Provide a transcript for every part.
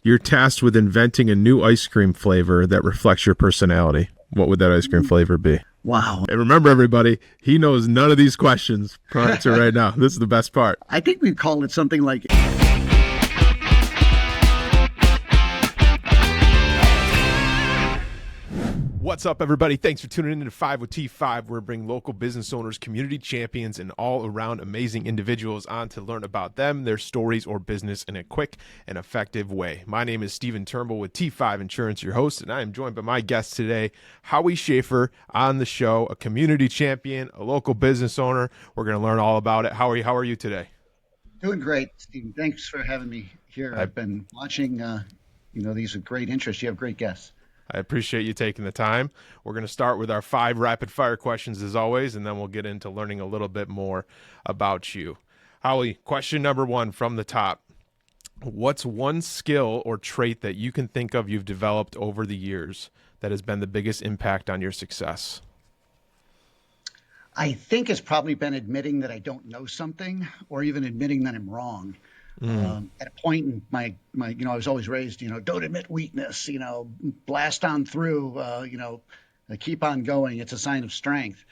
You're tasked with inventing a new ice cream flavor that reflects your personality. What would that ice cream flavor be? Wow. And remember, everybody, he knows none of these questions prior to right now. This is the best part. I think we'd call it something like. What's up, everybody? Thanks for tuning in to 5 with T5, where we bring local business owners, community champions, and all-around amazing individuals on to learn about them, their stories, or business in a quick and effective way. My name is Stephen Turnbull with T5 Insurance, your host, and I am joined by my guest today, Howie Schaffer, on the show, a community champion, a local business owner. We're going to learn all about it. Howie, how are you today? Doing great, Stephen. Thanks for having me here. I've been watching, these with great interest. You have great guests. I appreciate you taking the time. We're going to start with our 5 rapid-fire questions as always, and then we'll get into learning a little bit more about you. Howie, question number 1 from the top. What's one skill or trait that you can think of you've developed over the years that has been the biggest impact on your success? I think it's probably been admitting that I don't know something, or even admitting that I'm wrong. At a point in my, I was always raised, don't admit weakness, blast on through, keep on going. It's a sign of strength.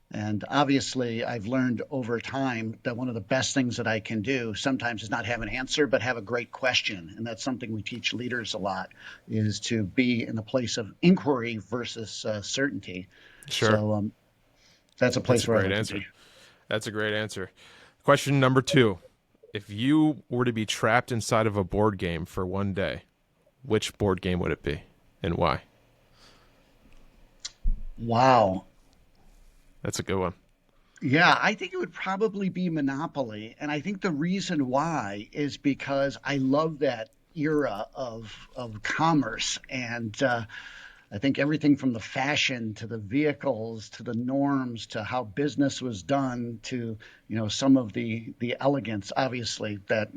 And obviously, I've learned over time that one of the best things that I can do sometimes is not have an answer, but have a great question. And that's something we teach leaders a lot, is to be in the place of inquiry versus certainty. Sure. So that's a place where I like to be. That's a great answer. Question number 2. If you were to be trapped inside of a board game for one day, which board game would it be and why? Wow. That's a good one. Yeah, I think it would probably be Monopoly. And I think the reason why is because I love that era of commerce. And I think everything from the fashion to the vehicles to the norms to how business was done to, some of the elegance, obviously, that,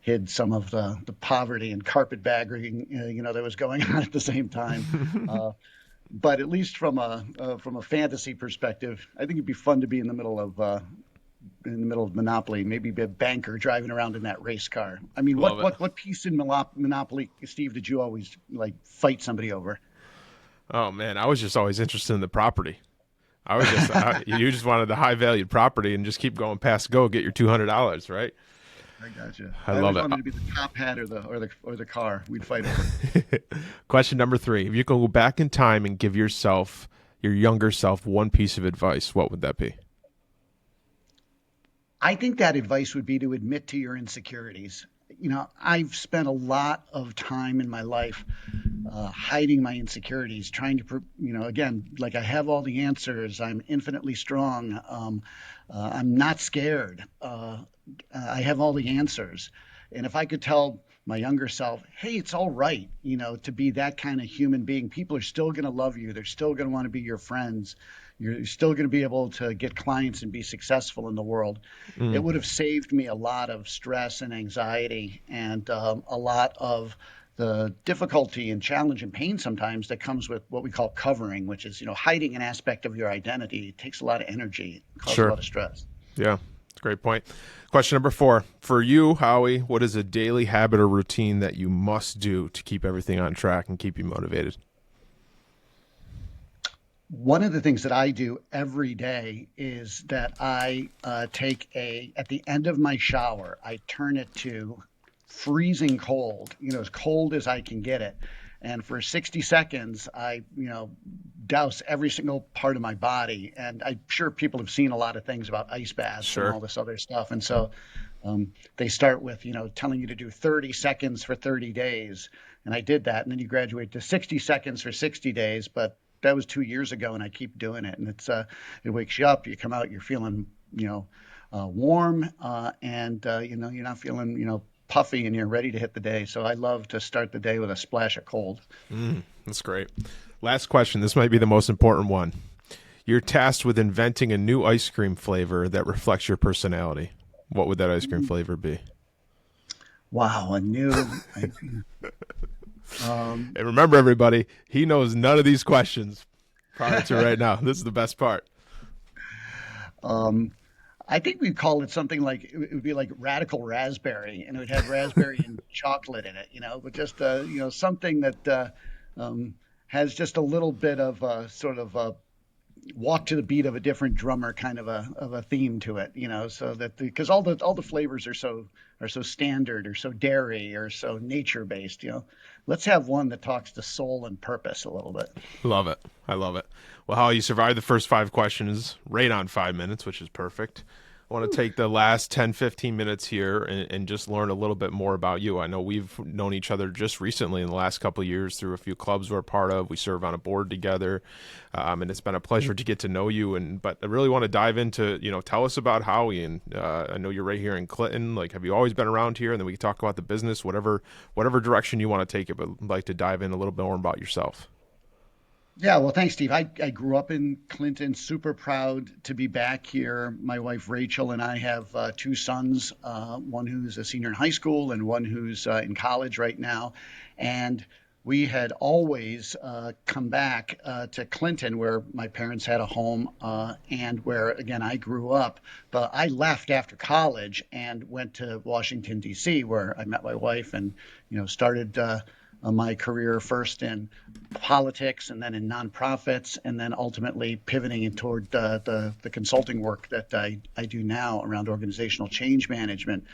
hid some of the poverty and carpetbagging, that was going on at the same time. But at least from a fantasy perspective, I think it'd be fun to be in the middle of Monopoly, maybe be a banker driving around in that race car. I mean, what piece in Monopoly, Steve, did you always fight somebody over? Oh man, I was just always interested in the property. You just wanted the high valued property and just keep going past go, get your $200, right? I gotcha. I love it. Wanted to be the top hat or the car. We'd fight over. Question number 3. If you could go back in time and give your younger self, one piece of advice, what would that be? I think that advice would be to admit to your insecurities. I've spent a lot of time in my life hiding my insecurities, trying to, again, like I have all the answers. I'm infinitely strong. I'm not scared. I have all the answers. And if I could tell my younger self, hey, it's all right, to be that kind of human being. People are still going to love you. They're still going to want to be your friends. You're still going to be able to get clients and be successful in the world. It would have saved me a lot of stress and anxiety and a lot of the difficulty and challenge and pain sometimes that comes with what we call covering, which is, hiding an aspect of your identity. It takes a lot of energy. It causes a lot of stress. Yeah, that's a great point. Question number 4. For you, Howie, what is a daily habit or routine that you must do to keep everything on track and keep you motivated? One of the things that I do every day is that I at the end of my shower, I turn it to freezing cold, as cold as I can get it. And for 60 seconds, I, douse every single part of my body. And I'm sure people have seen a lot of things about ice baths and all this other stuff. And so they start with, telling you to do 30 seconds for 30 days. And I did that. And then you graduate to 60 seconds for 60 days. But that was 2 years ago, and I keep doing it. And it wakes you up. You come out, you're feeling, warm, and you're not feeling, puffy, and you're ready to hit the day. So I love to start the day with a splash of cold. That's great. Last question. This might be the most important one. You're tasked with inventing a new ice cream flavor that reflects your personality. What would that ice cream flavor be? Wow, a new. And remember, everybody, he knows none of these questions prior to right now. This is the best part. I think we'd call it something like it would be like radical raspberry, and it would have raspberry and chocolate in it, but just something that um, has just a little bit of sort of walk to the beat of a different drummer kind of a theme to it, so that because all the flavors are so standard or so dairy or so nature based, Let's have one that talks to soul and purpose a little bit. Love it. I love it. Well, how you survived the first five questions right on 5 minutes, which is perfect. I want to take the last 10, 15 minutes here and just learn a little bit more about you. I know we've known each other just recently in the last couple of years through a few clubs we're a part of. We serve on a board together, and it's been a pleasure to get to know you. But I really want to dive into, tell us about Howie. And I know you're right here in Clinton. Like, have you always been around here? And then we can talk about the business, whatever direction you want to take it. But I'd like to dive in a little bit more about yourself. Yeah, well, thanks, Steve. I grew up in Clinton, super proud to be back here. My wife Rachel and I have two sons, one who's a senior in high school and one who's in college right now. And we had always come back to Clinton, where my parents had a home and where, again, I grew up. But I left after college and went to Washington, D.C., where I met my wife and, started my career first in politics and then in nonprofits, and then ultimately pivoting in toward the consulting work that I do now around organizational change management.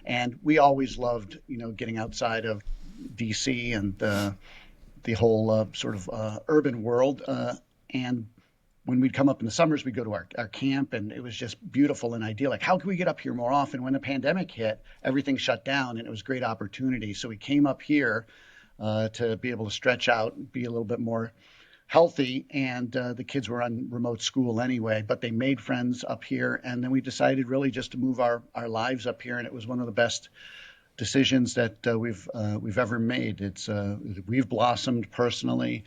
And we always loved, getting outside of DC and the whole sort of urban world. And when we'd come up in the summers, we'd go to our camp, and it was just beautiful and idyllic. How can we get up here more often? When the pandemic hit, everything shut down, and it was a great opportunity. So we came up here to be able to stretch out and be a little bit more healthy. And the kids were on remote school anyway, but they made friends up here. And then we decided really just to move our lives up here. And it was one of the best decisions that we've ever made. We've blossomed personally.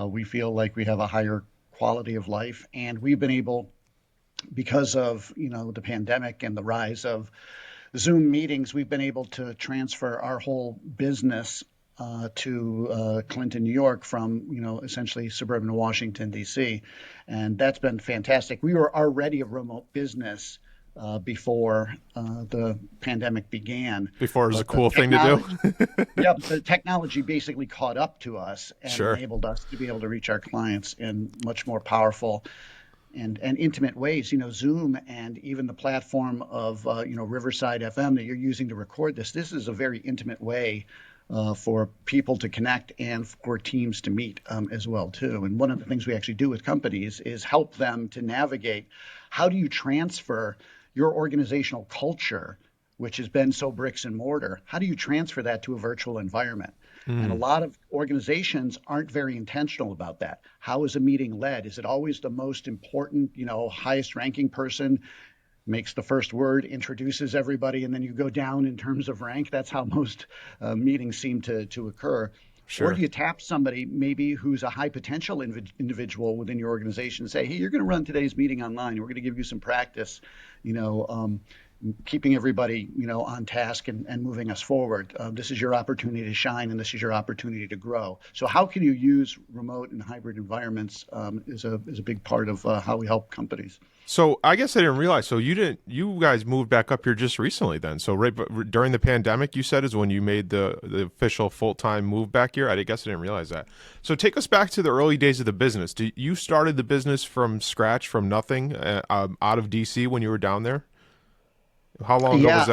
We feel like we have a higher quality of life, and we've been able, because of the pandemic and the rise of Zoom meetings, we've been able to transfer our whole business to Clinton, New York, from essentially suburban Washington D.C., and that's been fantastic. We were already a remote business before the pandemic began, Before it was a but the cool thing to technology, do. yeah, but the technology basically caught up to us and Sure. enabled us to be able to reach our clients in much more powerful and intimate ways. Zoom and even the platform of Riverside FM that you're using to record this. This is a very intimate way for people to connect and for teams to meet as well too. And one of the things we actually do with companies is help them to navigate how do you transfer your organizational culture, which has been so bricks and mortar. How do you transfer that to a virtual environment? And a Mm, lot of organizations aren't very intentional about that. How is a meeting led? Is it always the most important, highest ranking person makes the first word, introduces everybody, and then you go down in terms of rank? That's how most meetings seem to occur. Or do sure. you tap somebody maybe who's a high potential individual within your organization and say, hey, you're going to run today's meeting online. We're going to give you some practice, you know, um, keeping everybody, on task and moving us forward. This is your opportunity to shine, and this is your opportunity to grow. So how can you use remote and hybrid environments is a big part of how we help companies. So I guess I didn't realize. So you guys moved back up here just recently then. So during the pandemic, you said is when you made the official full-time move back here. I guess I didn't realize that. So take us back to the early days of the business. You started the business from scratch, from nothing, out of DC when you were down there? How long ago was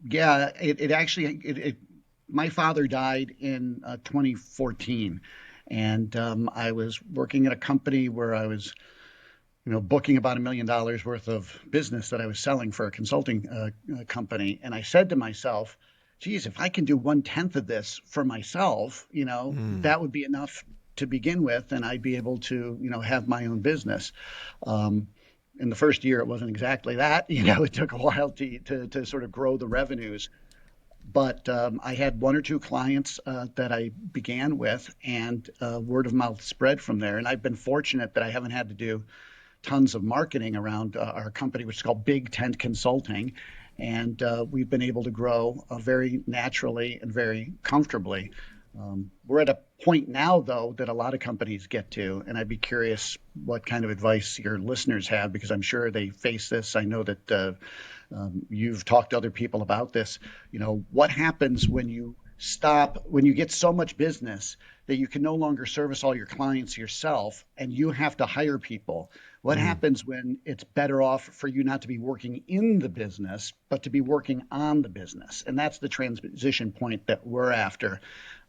Yeah, that? it actually my father died in 2014, and I was working at a company where I was, booking about $1 million worth of business that I was selling for a consulting company, and I said to myself, "Geez, if I can do 1/10 of this for myself, Mm, that would be enough to begin with, and I'd be able to, have my own business." Um, in the first year, it wasn't exactly that. It took a while to sort of grow the revenues. But I had one or two clients that I began with, and word of mouth spread from there. And I've been fortunate that I haven't had to do tons of marketing around our company, which is called Big Tent Consulting. And we've been able to grow very naturally and very comfortably. We're at a point now, though, that a lot of companies get to, and I'd be curious what kind of advice your listeners have because I'm sure they face this. I know that you've talked to other people about this. What happens when you stop, when you get so much business that you can no longer service all your clients yourself and you have to hire people? What Mm, happens when it's better off for you not to be working in the business, but to be working on the business? And that's the transition point that we're after.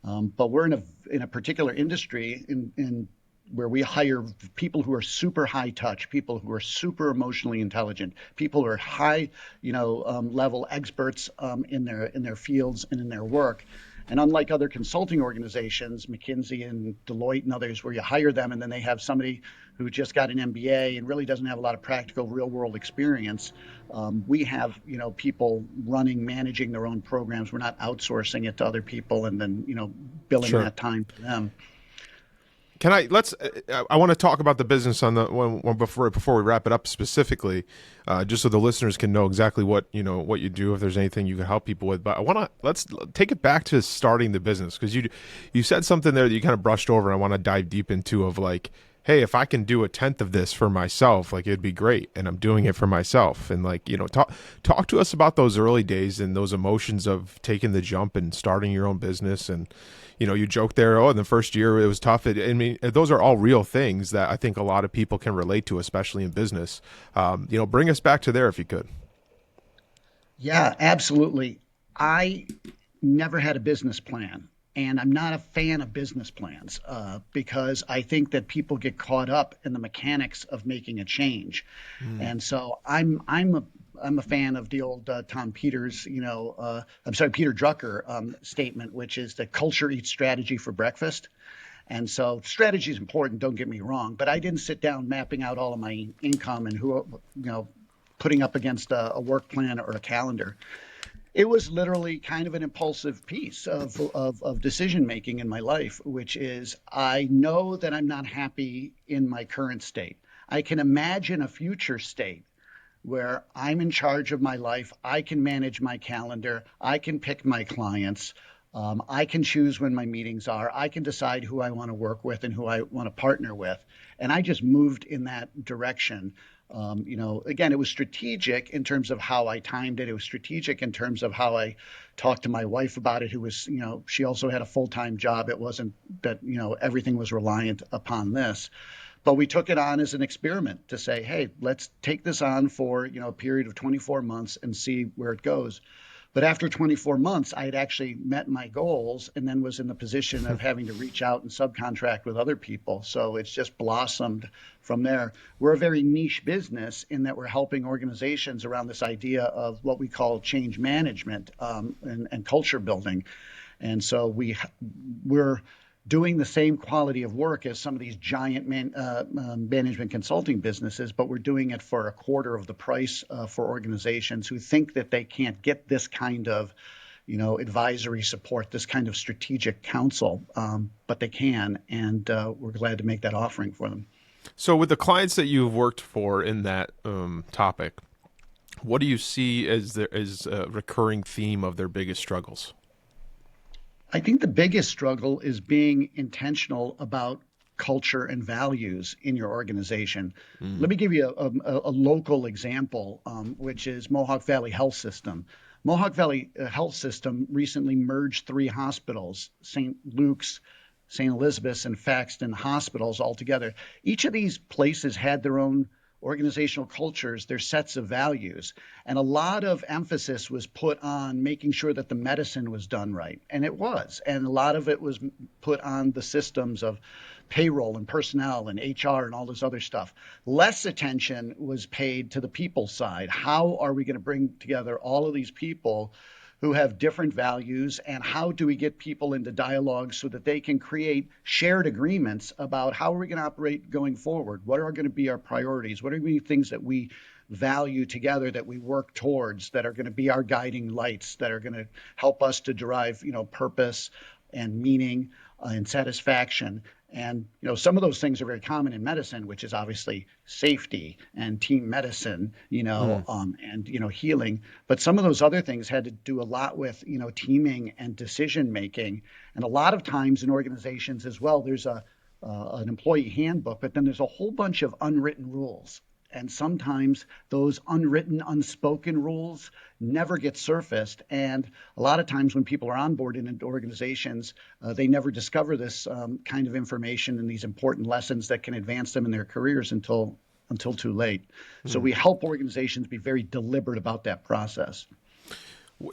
But we're in a particular industry in where we hire people who are super high touch, people who are super emotionally intelligent, people who are high, level experts in their fields and in their work. And unlike other consulting organizations, McKinsey and Deloitte and others, where you hire them and then they have somebody who just got an MBA and really doesn't have a lot of practical real world experience, we have people running, managing their own programs. We're not outsourcing it to other people and then billing sure. that time to them. Can I let's? I want to talk about the business on the before we wrap it up specifically, just so the listeners can know exactly what you do if there's anything you can help people with. But I want to let's take it back to starting the business because you said something there that you kind of brushed over. And I want to dive deep into of like, hey, if I can do a tenth of this for myself, like it'd be great, and I'm doing it for myself. And like talk to us about those early days and those emotions of taking the jump and starting your own business and you joked there, oh, in the first year it was tough. I mean, those are all real things that I think a lot of people can relate to, especially in business. Bring us back to there if you could. Yeah, absolutely. I never had a business plan, and I'm not a fan of business plans because I think that people get caught up in the mechanics of making a change. Mm, And so I'm a fan of the old Tom Peters, I'm sorry, Peter Drucker statement, which is that culture eats strategy for breakfast. And so strategy is important, don't get me wrong, but I didn't sit down mapping out all of my income and putting up against a work plan or a calendar. It was literally kind of an impulsive piece of decision making in my life, which is I know that I'm not happy in my current state. I can imagine a future state where I'm in charge of my life. I can manage my calendar. I can pick my clients. I can choose when my meetings are. I can decide who I want to work with and who I want to partner with. And I just moved in that direction. Again, it was strategic in terms of how I timed it. It was strategic in terms of how I talked to my wife about it, who was, she also had a full time job. It wasn't that, everything was reliant upon this. But we took it on as an experiment to say, hey, let's take this on for a period of 24 months and see where it goes. But after 24 months, I had actually met my goals and then was in the position of having to reach out and subcontract with other people. So it's just blossomed from there. We're a very niche business in that we're helping organizations around this idea of what we call change management and culture building. And so we're doing the same quality of work as some of these giant management consulting businesses, but we're doing it for a quarter of the price for organizations who think that they can't get this kind of advisory support, this kind of strategic counsel, but they can, and we're glad to make that offering for them. So, with the clients that you've worked for in that topic, what do you see as a recurring theme of their biggest struggles? I think the biggest struggle is being intentional about culture and values in your organization. Mm, Let me give you a local example, which is Mohawk Valley Health System. Mohawk Valley Health System recently merged three hospitals, St. Luke's, St. Elizabeth's, and Faxton hospitals all together. Each of these places had their own organizational cultures, their sets of values. And a lot of emphasis was put on making sure that the medicine was done right. And it was. And a lot of it was put on the systems of payroll and personnel and HR and all this other stuff. Less attention was paid to the people side. How are we going to bring together all of these people who have different values, and how do we get people into dialogue so that they can create shared agreements about how are we going to operate going forward? What are going to be our priorities? What are going to be things that we value together, that we work towards, that are going to be our guiding lights, that are going to help us to derive purpose and meaning and satisfaction? And some of those things are very common in medicine, which is obviously safety and team medicine, and healing. But some of those other things had to do a lot with teaming and decision making. And a lot of times in organizations as well, there's an employee handbook, but then there's a whole bunch of unwritten rules. And sometimes those unwritten, unspoken rules never get surfaced. And a lot of times when people are onboarded into organizations, they never discover this kind of information and these important lessons that can advance them in their careers until too late. So we help organizations be very deliberate about that process.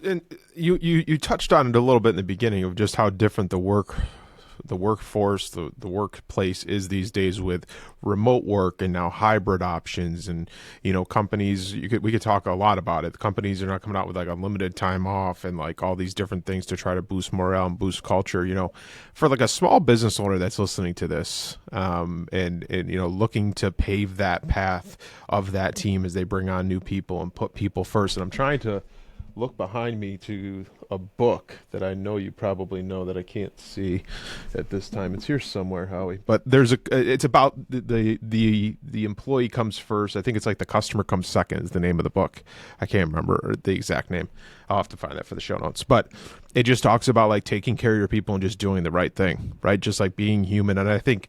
And you touched on it a little bit in the beginning of just how different the workforce, the workplace is these days with remote work and now hybrid options. And, companies, we could talk a lot about it. The companies are not coming out with like unlimited time off and like all these different things to try to boost morale and boost culture, for like a small business owner that's listening to this, and looking to pave that path of that team as they bring on new people and put people first. And I'm trying to look behind me to a book that I know you probably know that I can't see at this time. It's here somewhere, Howie. But it's about the employee comes first. I think it's like the customer comes second is the name of the book. I can't remember the exact name. I'll have to find that for the show notes. But it just talks about like taking care of your people and just doing the right thing, right? Just like being human. And I think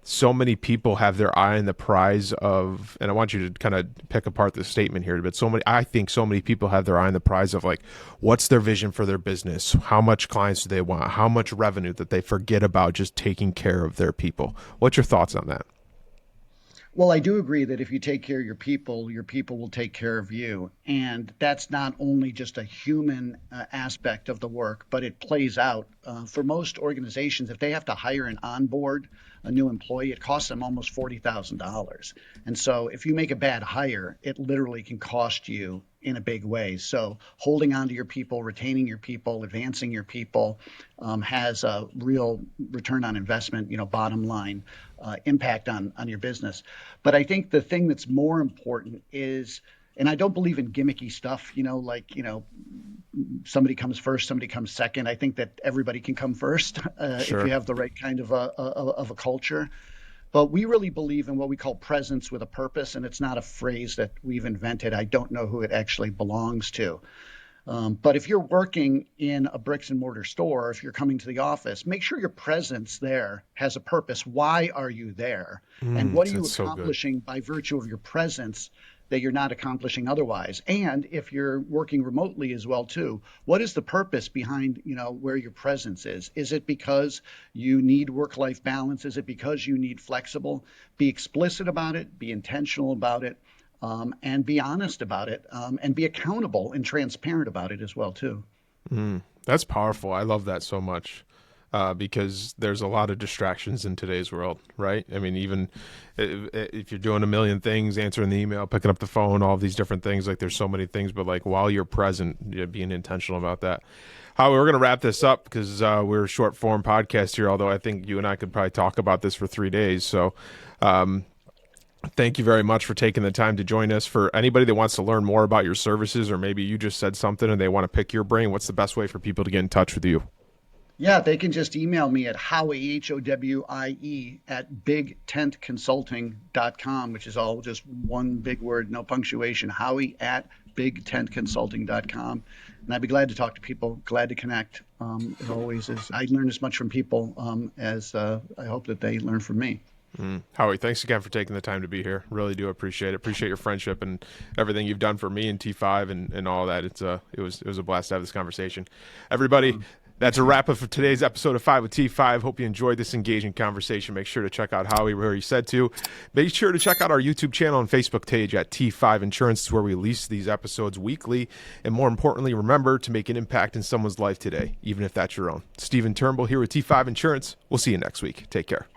so many people have their eye on the prize of, and I want you to kind of pick apart the statement here, but I think so many people have their eye on the prize of like, what's their vision for their business? How much clients do they want? How much revenue, that they forget about just taking care of their people. What's your thoughts on that? Well, I do agree that if you take care of your people will take care of you. And that's not only just a human aspect of the work, but it plays out. For most organizations, if they have to hire and onboard a new employee, it costs them almost $40,000. And so if you make a bad hire, it literally can cost you in a big way. So holding on to your people, retaining your people, advancing your people has a real return on investment, bottom line impact on your business. But I think the thing that's more important is, and I don't believe in gimmicky stuff, somebody comes first, somebody comes second. I think that everybody can come first if you have the right kind of a culture. But we really believe in what we call presence with a purpose, and it's not a phrase that we've invented. I don't know who it actually belongs to. But if you're working in a bricks and mortar store, if you're coming to the office, make sure your presence there has a purpose. Why are you there? And what are you accomplishing by virtue of your presence that you're not accomplishing otherwise? And if you're working remotely as well too, what is the purpose behind, where your presence is? Is it because you need work-life balance? Is it because you need flexible? Be explicit about it, be intentional about it, and be honest about it, and be accountable and transparent about it as well too. That's powerful. I love that so much. Because there's a lot of distractions in today's world, right? I mean, even if you're doing a million things, answering the email, picking up the phone, all these different things, like there's so many things, but like while you're present, being intentional about that. Howie, we're going to wrap this up because we're a short form podcast here, although I think you and I could probably talk about this for 3 days. So thank you very much for taking the time to join us. For anybody that wants to learn more about your services, or maybe you just said something and they want to pick your brain, what's the best way for people to get in touch with you? Yeah, they can just email me at Howie, Howie, at bigtentconsulting.com, which is all just one big word, no punctuation, Howie at bigtentconsulting.com. And I'd be glad to talk to people, glad to connect. It always is. I learn as much from people as I hope that they learn from me. Howie, thanks again for taking the time to be here. Really do appreciate it. Appreciate your friendship and everything you've done for me and T5 and all that. It was a blast to have this conversation. Everybody, that's a wrap up for today's episode of 5 with T5. Hope you enjoyed this engaging conversation. Make sure to check out Howie where he said to. Make sure to check out our YouTube channel and Facebook page at T5 Insurance. It's where we release these episodes weekly. And more importantly, remember to make an impact in someone's life today, even if that's your own. Stephen Turnbull here with T5 Insurance. We'll see you next week. Take care.